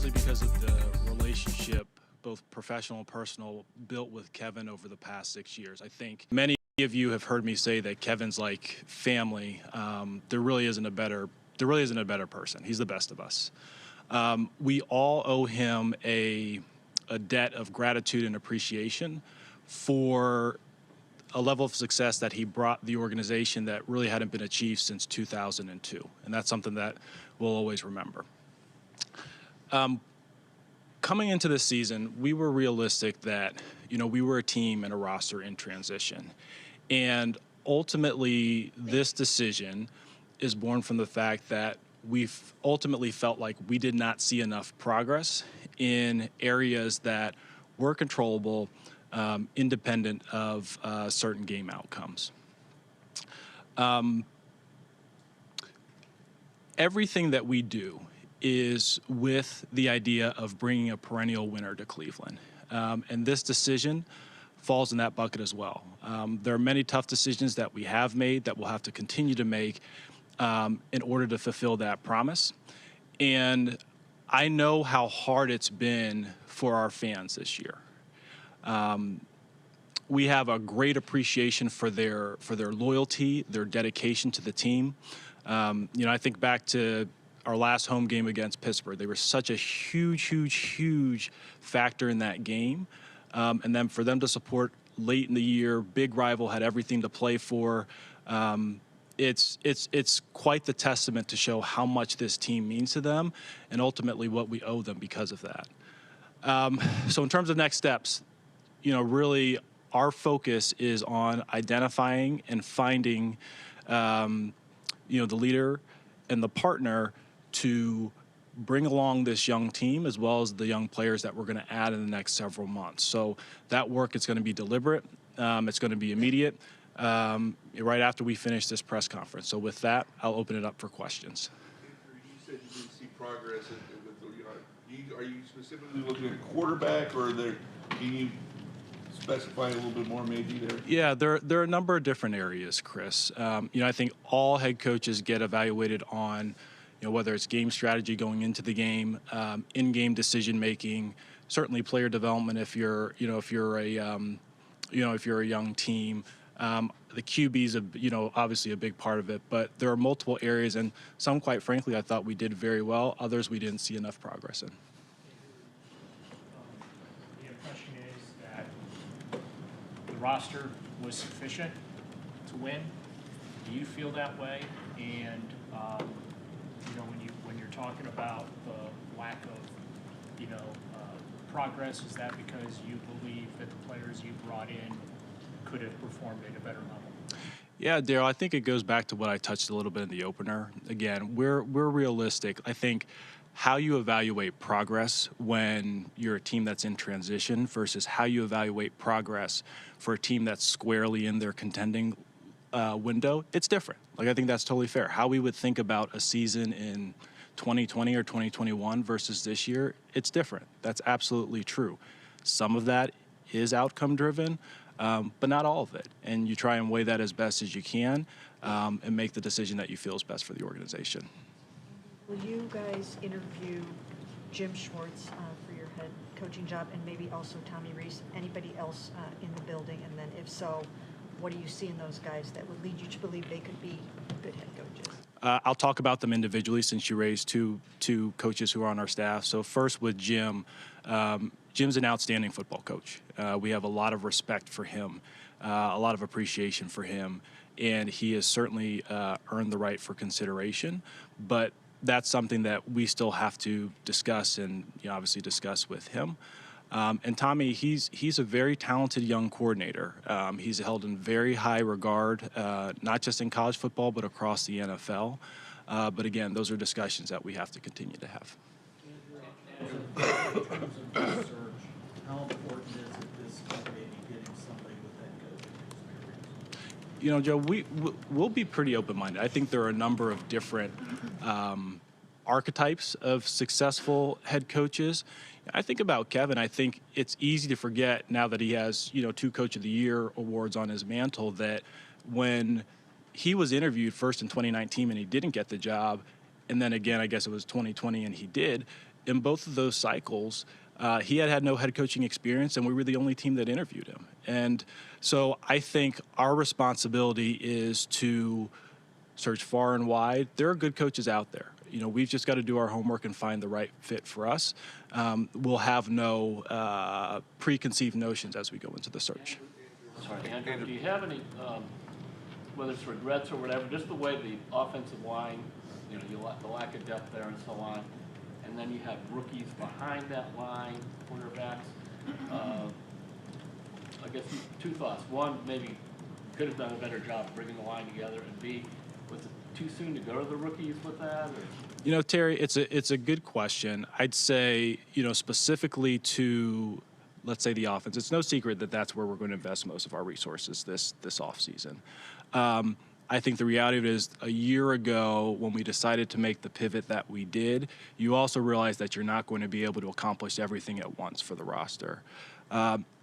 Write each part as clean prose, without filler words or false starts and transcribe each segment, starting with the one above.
largely because of the relationship, both professional and personal, built with Kevin over the past 6 years. I think many of you have heard me say that Kevin's like family. There really isn't a better person. He's the best of us. We all owe him a debt of gratitude and appreciation for a level of success that he brought the organization that really hadn't been achieved since 2002. And that's something that we'll always remember. Coming into this season, we were realistic that, we were a team and a roster in transition. And ultimately, this decision is born from the fact that we've ultimately felt like we did not see enough progress in areas that were controllable, independent of certain game outcomes. Everything that we do is with the idea of bringing a perennial winner to Cleveland. And this decision falls in that bucket as well. There are many tough decisions that we have made that we'll have to continue to make in order to fulfill that promise. And I know how hard it's been for our fans this year. We have a great appreciation for their loyalty, their dedication to the team. I think back to our last home game against Pittsburgh. They were such a huge factor in that game. And then for them to support late in the year, big rival, had everything to play for. It's quite the testament to show how much this team means to them and ultimately what we owe them because of that. So in terms of next steps, really our focus is on identifying and finding, the leader and the partner to bring along this young team as well as the young players that we're going to add in the next several months. So that work is going to be deliberate. It's going to be immediate right after we finish this press conference. So with that, I'll open it up for questions. You said you didn't see progress. Are you specifically looking at quarterback, or can you specify a little bit more maybe there? Yeah, there are a number of different areas, Chris. I think all head coaches get evaluated on whether it's game strategy going into the game, in-game decision making, certainly player development if you're a young team. The QB is obviously a big part of it, but there are multiple areas, and some, quite frankly, I thought we did very well. Others we didn't see enough progress in. The impression is that the roster was sufficient to win. Do you feel that way? And when you're talking about the lack of progress, is that because you believe that the players you brought in could have performed at a better level? Yeah, Daryl, I think it goes back to what I touched a little bit in the opener. Again, we're realistic. I think how you evaluate progress when you're a team that's in transition versus how you evaluate progress for a team that's squarely in their contending window, it's different. I think that's totally fair. How we would think about a season in 2020 or 2021 versus this year, it's different. That's absolutely true. Some of that is outcome driven, but not all of it. And you try and weigh that as best as you can and make the decision that you feel is best for the organization. Will you guys interview Jim Schwartz for your head coaching job, and maybe also Tommy Rees, anybody else in the building? And then if so, what do you see in those guys that would lead you to believe they could be good head coaches? I'll talk about them individually since you raised two coaches who are on our staff. So first with Jim, Jim's an outstanding football coach. We have a lot of respect for him, a lot of appreciation for him, and he has certainly earned the right for consideration. But that's something that we still have to discuss and obviously discuss with him. And Tommy, he's a very talented young coordinator. He's held in very high regard, not just in college football, but across the NFL. But again, those are discussions that we have to continue to have. In terms of the search, how important is it this company getting somebody with head coaching experience? Joe, we'll be pretty open-minded. I think there are a number of different archetypes of successful head coaches. I think about Kevin. I think it's easy to forget now that he has, 2 Coach of the Year awards on his mantle, that when he was interviewed first in 2019 and he didn't get the job, and then again, I guess it was 2020 and he did, in both of those cycles, he had no head coaching experience, and we were the only team that interviewed him. And so I think our responsibility is to search far and wide. There are good coaches out there. We've just got to do our homework and find the right fit for us. We'll have no preconceived notions as we go into the search. Sorry, Andrew, do you have any, whether it's regrets or whatever, just the way the offensive line, the lack of depth there and so on, and then you have rookies behind that line, quarterbacks. I guess two thoughts. One, maybe could have done a better job bringing the line together, and B, was it too soon to go to the rookies with that? Or? Terry, it's a good question. I'd say, specifically to, let's say, the offense, it's no secret that that's where we're going to invest most of our resources this offseason. I think the reality of it is a year ago when we decided to make the pivot that we did, you also realize that you're not going to be able to accomplish everything at once for the roster.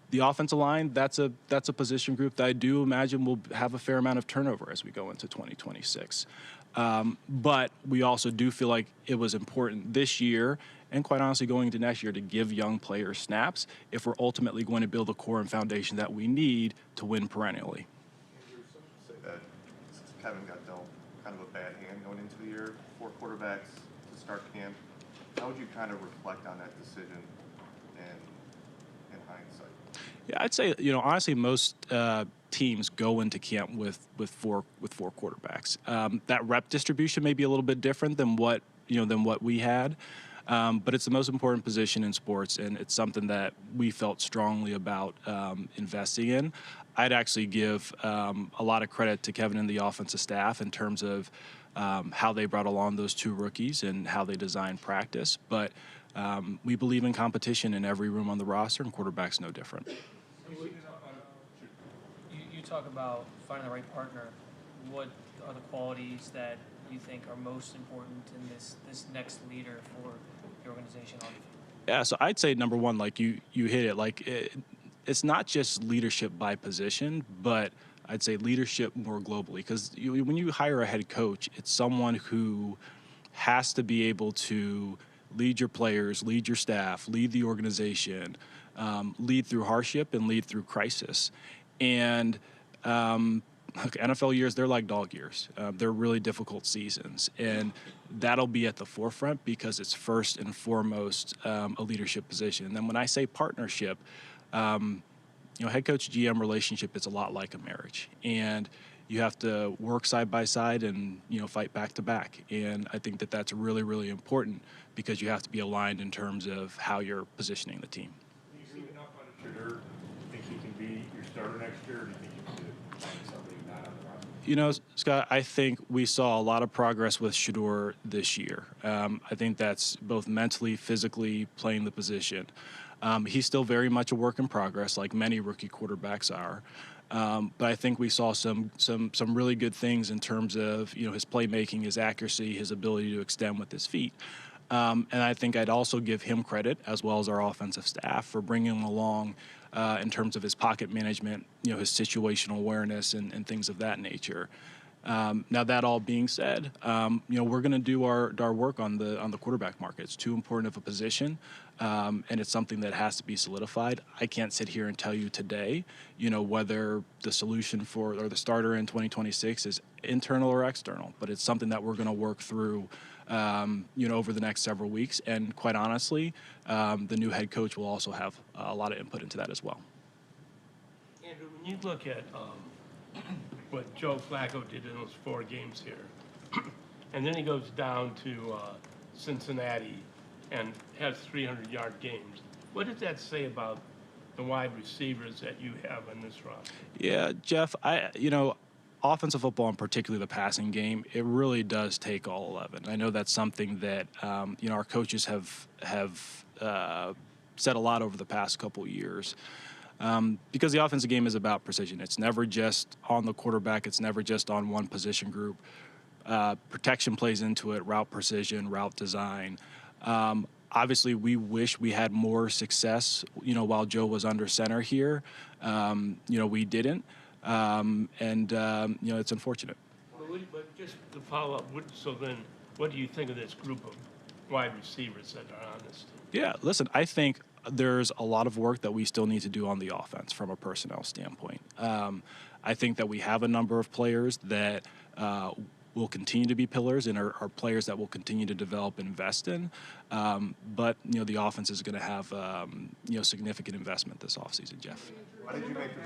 The offensive line, that's a position group that I do imagine will have a fair amount of turnover as we go into 2026. But we also do feel like it was important this year, and quite honestly going into next year, to give young players snaps if we're ultimately going to build a core and foundation that we need to win perennially. Say that Kevin got dealt kind of a bad hand going into the year, 4 quarterbacks to start camp. How would you kind of reflect on that decision in hindsight? Yeah, I'd say, honestly, most teams go into camp with four quarterbacks. That rep distribution may be a little bit different than what we had, but it's the most important position in sports, and it's something that we felt strongly about investing in. I'd actually give a lot of credit to Kevin and the offensive staff in terms of how they brought along those 2 rookies and how they designed practice. But we believe in competition in every room on the roster, and quarterback's no different. You talk about finding the right partner. What are the qualities that you think are most important in this next leader for the organization on the field? Yeah, so I'd say number one, like you hit it. It's not just leadership by position, but I'd say leadership more globally. Because when you hire a head coach, it's someone who has to be able to lead your players, lead your staff, lead the organization, lead through hardship and lead through crisis. And NFL years, they're like dog years. They're really difficult seasons. And that'll be at the forefront because it's first and foremost a leadership position. And then when I say partnership, head coach GM relationship is a lot like a marriage. And you have to work side by side and, fight back to back. And I think that that's really, really important because you have to be aligned in terms of how you're positioning the team. Do you see enough on Shedeur? Do you think he can be your starter next year, or do you think you can find somebody not on the roster? Scott, I think we saw a lot of progress with Shedeur this year. I think that's both mentally, physically, playing the position. He's still very much a work in progress, like many rookie quarterbacks are. But I think we saw some really good things in terms of his playmaking, his accuracy, his ability to extend with his feet. And I think I'd also give him credit, as well as our offensive staff, for bringing him along in terms of his pocket management, his situational awareness and things of that nature. Now, that all being said, we're going to do our work on the quarterback market. It's too important of a position, and it's something that has to be solidified. I can't sit here and tell you today, whether the solution or the starter in 2026 is internal or external, but it's something that we're going to work through, over the next several weeks. And quite honestly, the new head coach will also have a lot of input into that as well. Andrew, when you look at what Joe Flacco did in those 4 games here, and then he goes down to Cincinnati and has 300-yard games, what does that say about the wide receivers that you have on this roster? Yeah, Jeff, offensive football, and particularly the passing game, it really does take all 11. I know that's something that our coaches have said a lot over the past couple of years. Because the offensive game is about precision. It's never just on the quarterback. It's never just on one position group. Protection plays into it, route precision, route design. Obviously, we wish we had more success, while Joe was under center here. We didn't. It's unfortunate. But just to follow up, so then what do you think of this group of wide receivers that are on this team? Yeah, listen, I think there's a lot of work that we still need to do on the offense from a personnel standpoint. I think that we have a number of players that will continue to be pillars and are players that will continue to develop and invest in. But, the offense is going to have, significant investment this offseason, Jeff. Why did you make the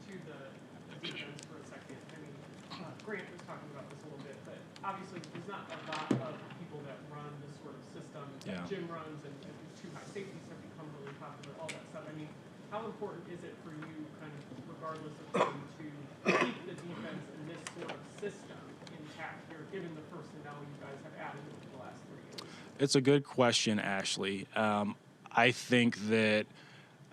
To the defense for a second. I mean, Grant was talking about this a little bit, but obviously there's not a lot of people that run this sort of system that Yeah. Jim runs, and these two high safeties have become really popular, all that stuff. I mean, how important is it for you, kind of regardless of who, to keep the defense in this sort of system intact here, given the personnel you guys have added over the last 3 years? It's a good question, Ashley. I think that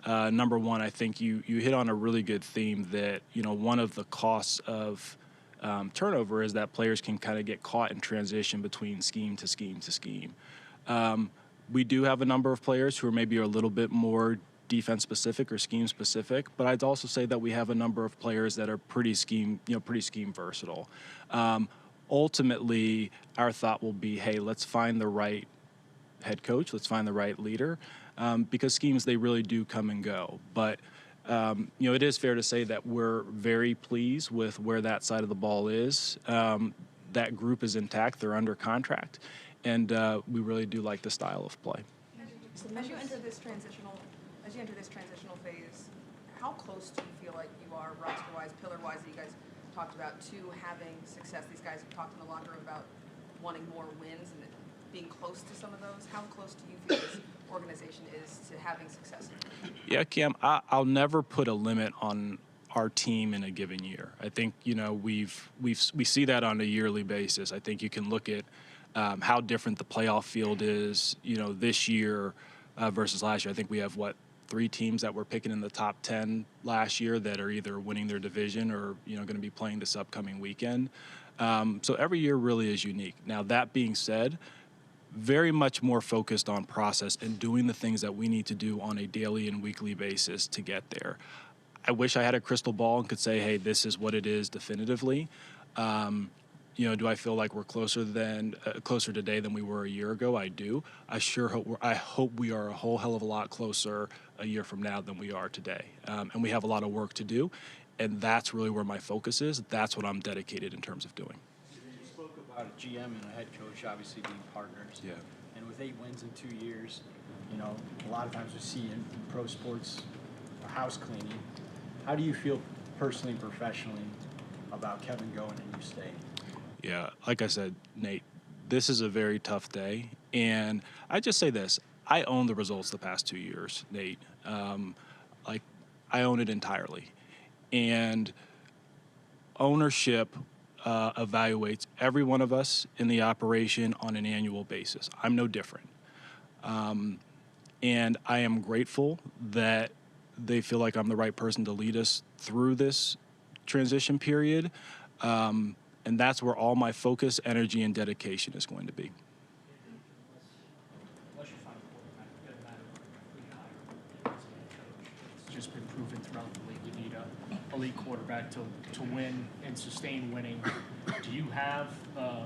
number one, I think you hit on a really good theme that, one of the costs of turnover is that players can kind of get caught in transition between scheme to scheme to scheme. We do have a number of players who are maybe a little bit more defense specific or scheme specific, but I'd also say that we have a number of players that are pretty scheme versatile. Ultimately, our thought will be, hey, let's find the right head coach, let's find the right leader, because schemes, they really do come and go. But, it is fair to say that we're very pleased with where that side of the ball is. That group is intact, they're under contract, and we really do like the style of play. As you enter this transitional phase, how close do you feel like you are roster-wise, pillar-wise, that you guys talked about, to having success? These guys have talked in the locker room about wanting more wins and being close to some of those. How close do you feel this organization is to having success? Yeah, Cam, I'll never put a limit on our team in a given year. I think, we see that on a yearly basis. I think you can look at how different the playoff field is, this year versus last year. I think we have, 3 teams that were picking in the top 10 last year that are either winning their division or, going to be playing this upcoming weekend. So every year really is unique. Now, that being said, very much more focused on process and doing the things that we need to do on a daily and weekly basis to get there. I wish I had a crystal ball and could say, hey, this is what it is definitively. Do I feel like we're closer today than we were a year ago? I do. I hope we are a whole hell of a lot closer a year from now than we are today. And we have a lot of work to do, and that's really where my focus is. That's what I'm dedicated in terms of doing. You spoke about a GM and a head coach obviously being partners. Yeah. And with 8 wins in 2 years, a lot of times we see in pro sports a house cleaning. How do you feel personally and professionally about Kevin going and you staying? Yeah, like I said, Nate, this is a very tough day. And I just say this, I own the results the past 2 years, Nate. I own it entirely. And ownership evaluates every one of us in the operation on an annual basis. I'm no different. And I am grateful that they feel like I'm the right person to lead us through this transition period. And that's where all my focus, energy, and dedication is going to be. Unless you find a quarterback, it doesn't matter who you hire as a head coach. It's just been proven throughout the league. You need an elite quarterback to win and sustain winning. Do you have a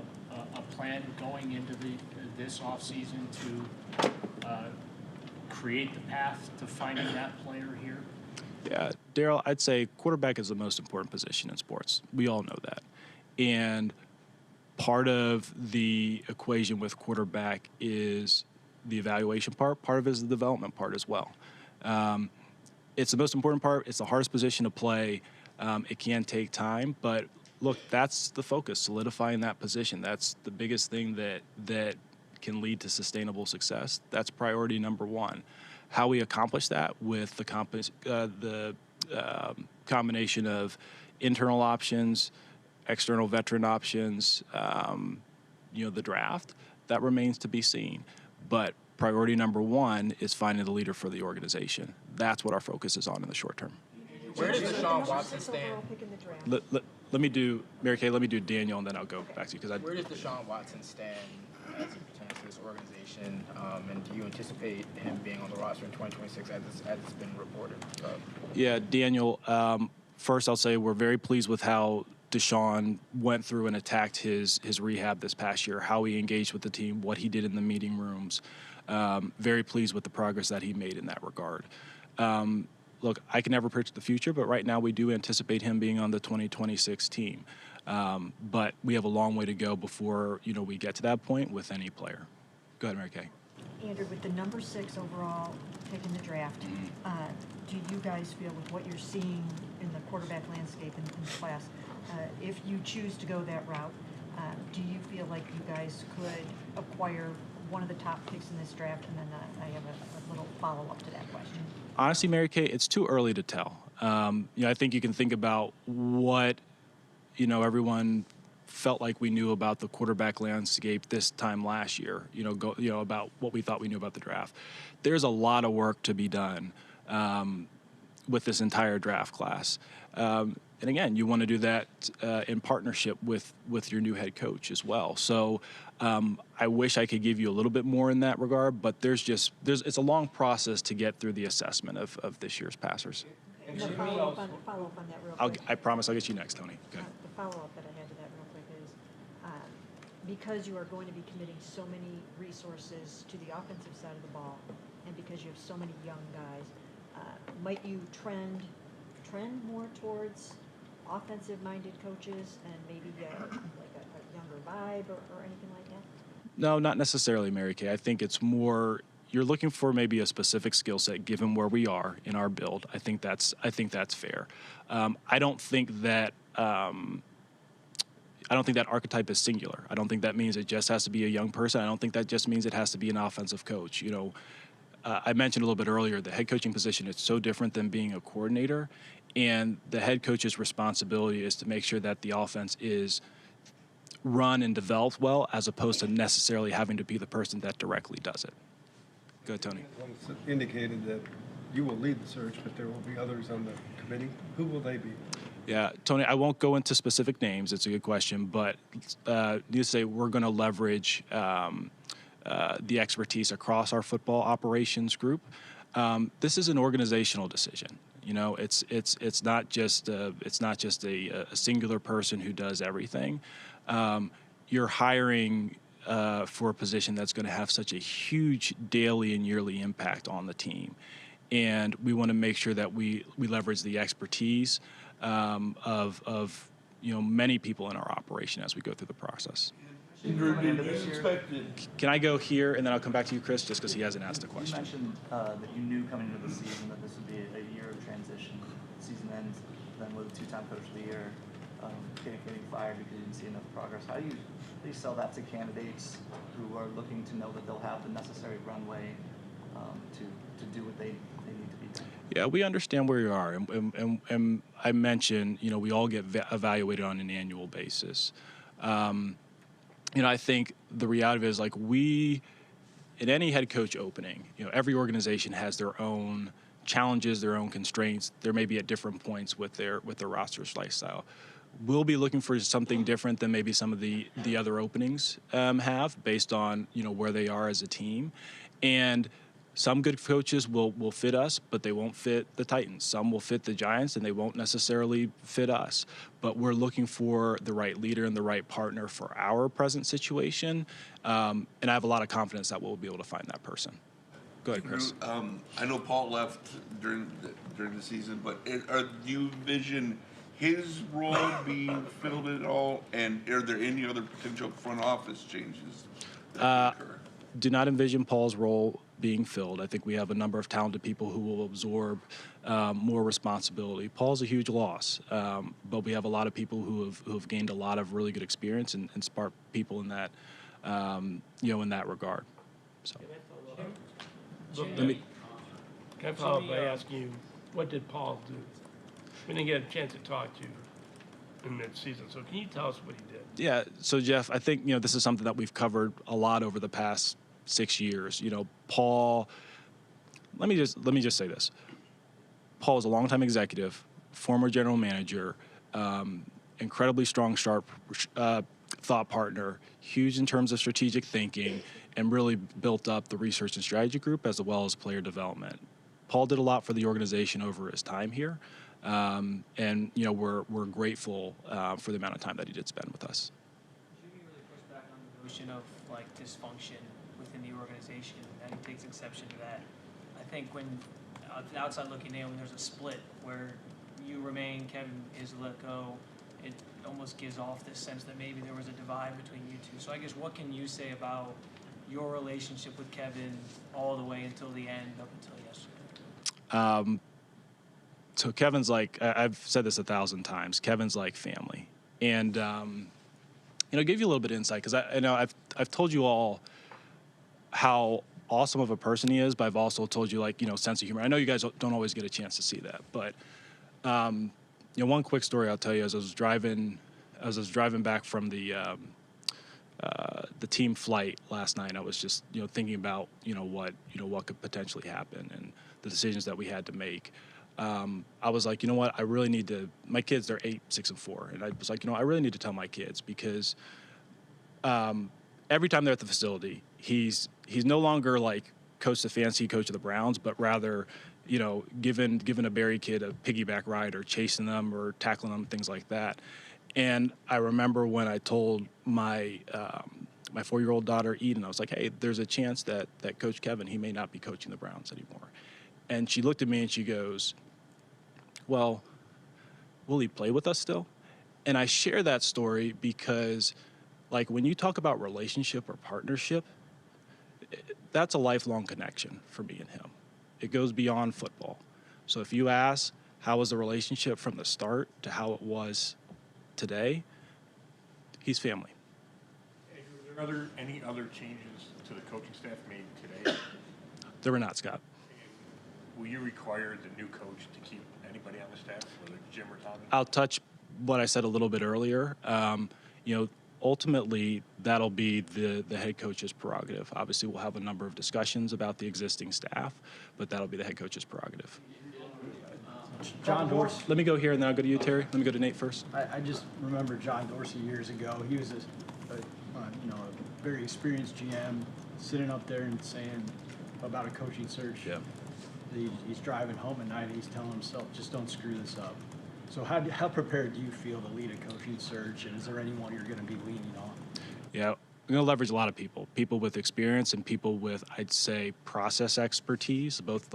plan going into this offseason to create the path to finding that player here? Yeah, Daryl, I'd say quarterback is the most important position in sports. We all know that. And part of the equation with quarterback is the evaluation part. Part of it is the development part as well. It's the most important part. It's the hardest position to play. It can take time, but look, that's the focus, solidifying that position. That's the biggest thing that can lead to sustainable success. That's priority number one. How we accomplish that with the combination of internal options, external veteran options, the draft, that remains to be seen. But priority number one is finding the leader for the organization. That's what our focus is on in the short term. Where does Deshaun Watson stand? Let me do, Mary Kay, let me do Daniel, and then I'll go back to you. Where does Deshaun Watson stand as it pertains to this organization? And do you anticipate him being on the roster in 2026 as it's been reported? Yeah, Daniel, first I'll say we're very pleased with how Deshaun went through and attacked his rehab this past year, how he engaged with the team, what he did in the meeting rooms. Very pleased with the progress that he made in that regard. Look, I can never predict the future, but right now we do anticipate him being on the 2026 team. But we have a long way to go before we get to that point with any player. Go ahead, Mary Kay. Andrew, with the number 6 overall pick in the draft, do you guys feel with what you're seeing in the quarterback landscape in the class, if you choose to go that route, do you feel like you guys could acquire one of the top picks in this draft? And then I have a little follow-up to that question. Honestly, Mary Kay, it's too early to tell. I think you can think about what everyone felt like we knew about the quarterback landscape this time last year. About what we thought we knew about the draft. There's a lot of work to be done with this entire draft class. And again, you want to do that in partnership with your new head coach as well. So I wish I could give you a little bit more in that regard, but it's a long process to get through the assessment of this year's passers. And the follow-up on that real quick. I promise I'll get you next, Tony. Okay. The follow-up that I had to that real quick is, because you are going to be committing so many resources to the offensive side of the ball, and because you have so many young guys, might you trend more towards offensive-minded coaches and maybe like a younger vibe or anything like that? No, not necessarily, Mary Kay. I think it's more you're looking for maybe a specific skill set given where we are in our build. I think that's fair. I don't think that archetype is singular. I don't think that means it just has to be a young person. I don't think that just means it has to be an offensive coach. I mentioned a little bit earlier, the head coaching position is so different than being a coordinator, and the head coach's responsibility is to make sure that the offense is run and developed well, as opposed to necessarily having to be the person that directly does it. Go ahead, Tony. Well, it's indicated that you will lead the search, but there will be others on the committee. Who will they be? Yeah, Tony, I won't go into specific names. It's a good question, but need to say we're going to leverage the expertise across our football operations group. This is an organizational decision. It's not just a singular person who does everything. You're hiring for a position that's going to have such a huge daily and yearly impact on the team, and we want to make sure that we leverage the expertise of many people in our operation as we go through the process. Andrew, do you expect it? Can I go here and then I'll come back to you, Chris, just because he hasn't asked a You question. mentioned that you knew coming into the season that this would be a year of transition. Season ends, then with a 2-time coach of the year, getting fired because you didn't see enough progress. How do you sell that to candidates who are looking to know that they'll have the necessary runway to do what they need to be done? Yeah, we understand where you are, and I mentioned, we all get evaluated on an annual basis. I think the reality of it is, like, in any head coach opening, every organization has their own challenges, their own constraints. There may be at different points with their roster's lifestyle. We'll be looking for something different than maybe some of the other openings have, based on where they are as a team. And some good coaches will fit us, but they won't fit the Titans. Some will fit the Giants, and they won't necessarily fit us. But we're looking for the right leader and the right partner for our present situation. And I have a lot of confidence that we'll be able to find that person. Go ahead, Chris. I know Paul left during the season, but do you envision his role being filled at all? And are there any other potential front office changes that could occur? Do not envision Paul's role being filled. I think we have a number of talented people who will absorb more responsibility. Paul's a huge loss, but we have a lot of people who have gained a lot of really good experience and smart people in that in that regard. So. Can I follow up by asking you, what did Paul do? We didn't get a chance to talk to you in mid-season, so can you tell us what he did? Yeah, so Jeff, I think this is something that we've covered a lot over the past 6 years. Paul, let me just say this. Paul is a longtime executive, former general manager, incredibly strong, sharp thought partner, huge in terms of strategic thinking, and really built up the research and strategy group as well as player development. Paul did a lot for the organization over his time here. And we're grateful for the amount of time that he did spend with us. Jimmy really pushed back on the notion of like dysfunction within the organization, and he takes exception to that. I think when the outside looking in, when there's a split where you remain, Kevin is let go, it almost gives off this sense that maybe there was a divide between you two. So I guess what can you say about your relationship with Kevin all the way until the end, up until yesterday? So Kevin's like, I've said this 1,000 times, Kevin's like family. And, give you a little bit of insight, because I've told you all how awesome of a person he is, but I've also told you, sense of humor. I know you guys don't always get a chance to see that, but, one quick story I'll tell you, as I was driving back from the team flight last night, I was just, thinking about, what could potentially happen and the decisions that we had to make. I was like, what, I really need to, my kids, they're 8, 6, and 4. And I was like, I really need to tell my kids, because every time they're at the facility, he's no longer like Coach Stefanski, coach of the Browns, but rather, giving a Barry kid a piggyback ride or chasing them or tackling them, things like that. And I remember when I told my 4-year-old daughter, Eden, I was like, hey, there's a chance that Coach Kevin, he may not be coaching the Browns anymore. And she looked at me and she goes, well, will he play with us still? And I share that story because, when you talk about relationship or partnership, that's a lifelong connection for me and him. It goes beyond football. So if you ask, how was the relationship from the start to how it was today, he's family. Andrew, are there any other changes to the coaching staff made today? There were not, Scott. Will you require the new coach to keep anybody on the staff, whether Jim or Tommy? I'll touch what I said a little bit earlier. Ultimately, that'll be the head coach's prerogative. Obviously, we'll have a number of discussions about the existing staff, but that'll be the head coach's prerogative. John Dorsey. Let me go here, and then I'll go to you, Terry. Let me go to Nate first. I just remember John Dorsey years ago. He was a very experienced GM, sitting up there and saying about a coaching search. Yeah. He's driving home at night and he's telling himself, just don't screw this up. So how prepared do you feel to lead a coaching search, and is there anyone you're going to be leaning on? Yeah, we're going to leverage a lot of people with experience and people with, I'd say, process expertise, both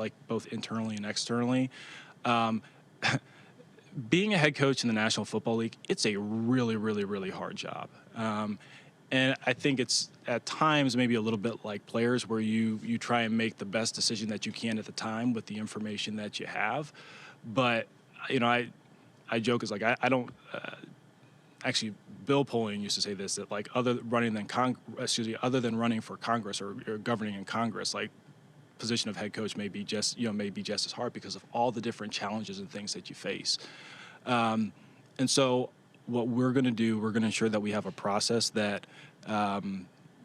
internally and externally. Being a head coach in the National Football League, it's a really, really, really hard job. And I think it's at times maybe a little bit like players, where you try and make the best decision that you can at the time with the information that you have. But, I joke, is I don't actually, Bill Polian used to say this, that other than running for Congress or governing in Congress, position of head coach may be just as hard because of all the different challenges and things that you face. And so what we're going to do, we're going to ensure that we have a process that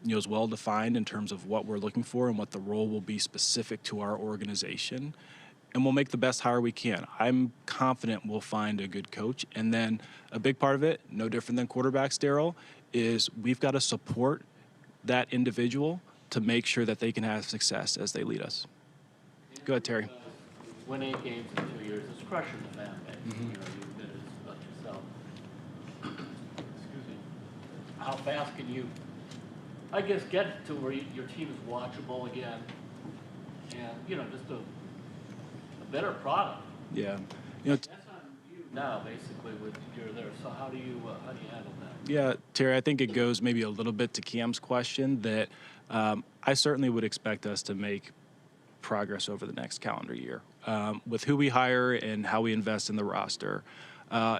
is well defined in terms of what we're looking for and what the role will be specific to our organization. And we'll make the best hire we can. I'm confident we'll find a good coach. And then a big part of it, no different than quarterbacks, Daryl, is we've got to support that individual to make sure that they can have success as they lead us. Go ahead, Terry. Win 8 games in 2 years is crushing the fan base. Mm-hmm. You did it as much yourself. Excuse me. How fast can you, I guess, get to where your team is watchable again, and just a better product? Yeah. That's on you now, basically, with you're there. So how do you handle that? Yeah, Terry, I think it goes maybe a little bit to Cam's question that I certainly would expect us to make progress over the next calendar year with who we hire and how we invest in the roster.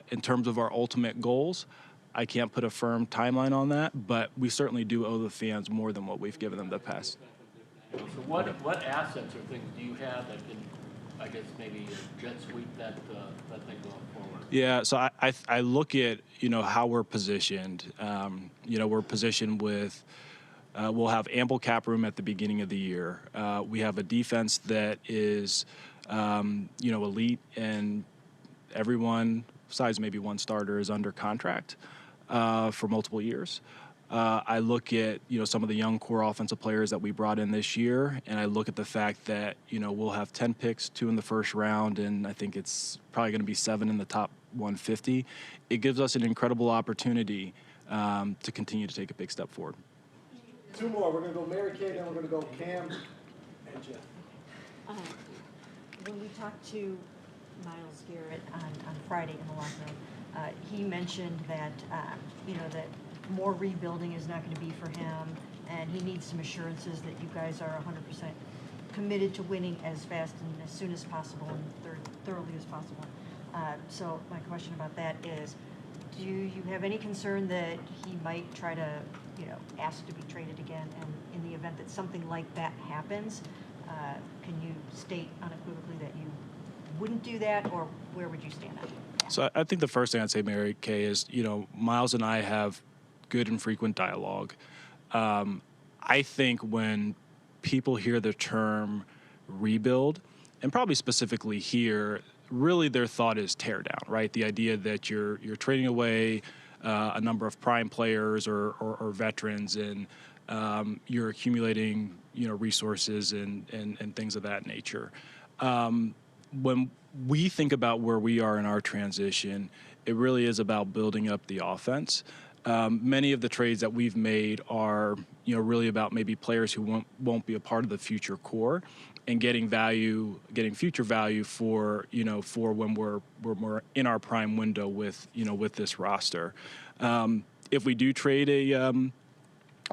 In terms of our ultimate goals, I can't put a firm timeline on that, but we certainly do owe the fans more than what we've given them the past. So what assets or things do you have that can, I guess, maybe jet sweep that thing going forward? Yeah, so I look at, how we're positioned. We're positioned with, we'll have ample cap room at the beginning of the year. We have a defense that is, elite, and everyone, besides maybe one starter, is under contract for multiple years. I look at, some of the young core offensive players that we brought in this year, and I look at the fact that, we'll have 10 picks, 2 in the first round, and I think it's probably going to be 7 in the top 150. It gives us an incredible opportunity to continue to take a big step forward. 2 more. We're going to go Mary Kay, then we're going to go Cam and Jeff. When we talked to Miles Garrett on Friday in the locker room, he mentioned that, that more rebuilding is not going to be for him, and he needs some assurances that you guys are 100% committed to winning as fast and as soon as possible and thoroughly as possible. So my question about that is, do you have any concern that he might try to, ask to be traded again? And in the event that something like that happens, can you state unequivocally that you wouldn't do that, or where would you stand on it? So I think the first thing I'd say, Mary Kay, is, Miles and I have good and frequent dialogue. I think when people hear the term rebuild, and probably specifically here, really their thought is tear down, right? The idea that you're trading away a number of prime players or veterans, and you're accumulating, resources and things of that nature. When we think about where we are in our transition, it really is about building up the offense. Many of the trades that we've made are, really about maybe players who won't be a part of the future core, and getting future value for, for when we're in our prime window with this roster. If we do trade a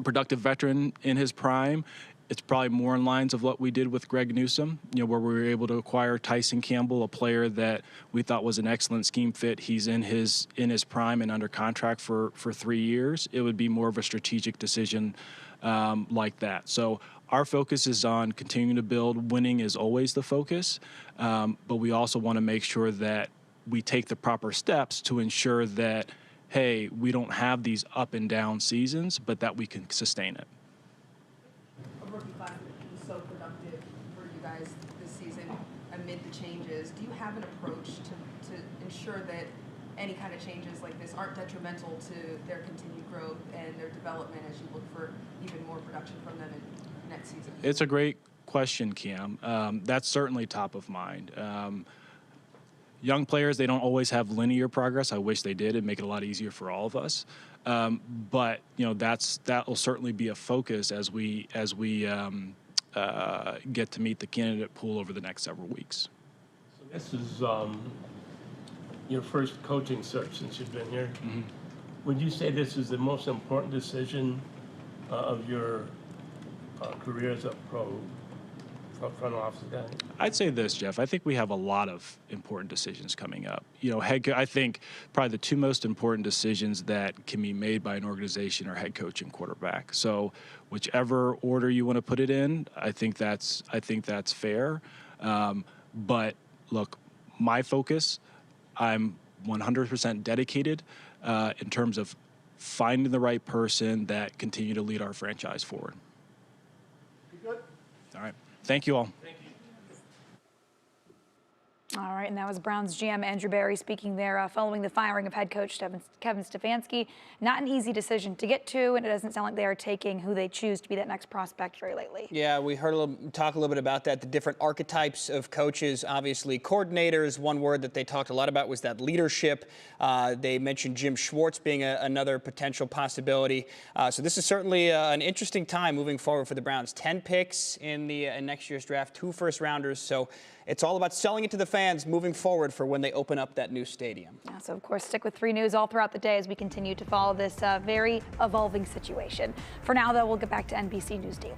productive veteran in his prime, it's probably more in lines of what we did with Greg Newsome, where we were able to acquire Tyson Campbell, a player that we thought was an excellent scheme fit. He's in his prime and under contract for 3 years. It would be more of a strategic decision like that. So our focus is on continuing to build. Winning is always the focus, but we also want to make sure that we take the proper steps to ensure that, hey, we don't have these up and down seasons, but that we can sustain it. Rookie class was so productive for you guys this season amid the changes. Do you have an approach to ensure that any kind of changes like this aren't detrimental to their continued growth and their development as you look for even more production from them in next season? It's a great question, Cam. That's certainly top of mind. Young players, they don't always have linear progress. I wish they did. It'd make it a lot easier for all of us. But that will certainly be a focus as we get to meet the candidate pool over the next several weeks. So this is your first coaching search since you've been here. Mm-hmm. Would you say this is the most important decision of your career as a front office guy? I'd say this, Jeff. I think we have a lot of important decisions coming up. I think probably the 2 most important decisions that can be made by an organization are head coach and quarterback. So whichever order you want to put it in, I think that's fair. But look, my focus, I'm 100% dedicated in terms of finding the right person that continue to lead our franchise forward. You good? All right. Thank you all. Thank you. All right, and that was Browns GM Andrew Berry speaking there following the firing of head coach Kevin Stefanski. Not an easy decision to get to, and it doesn't sound like they are taking who they choose to be that next prospect very lightly. Yeah, we heard talk a little bit about that, the different archetypes of coaches. Obviously, coordinators, one word that they talked a lot about was that leadership. They mentioned Jim Schwartz being another potential possibility. So this is certainly an interesting time moving forward for the Browns. 10 picks in next year's draft, 2 first-rounders. So it's all about selling it to the fans moving forward for when they open up that new stadium. Yeah, so, of course, stick with 3 News all throughout the day as we continue to follow this very evolving situation. For now, though, we'll get back to NBC News Daily.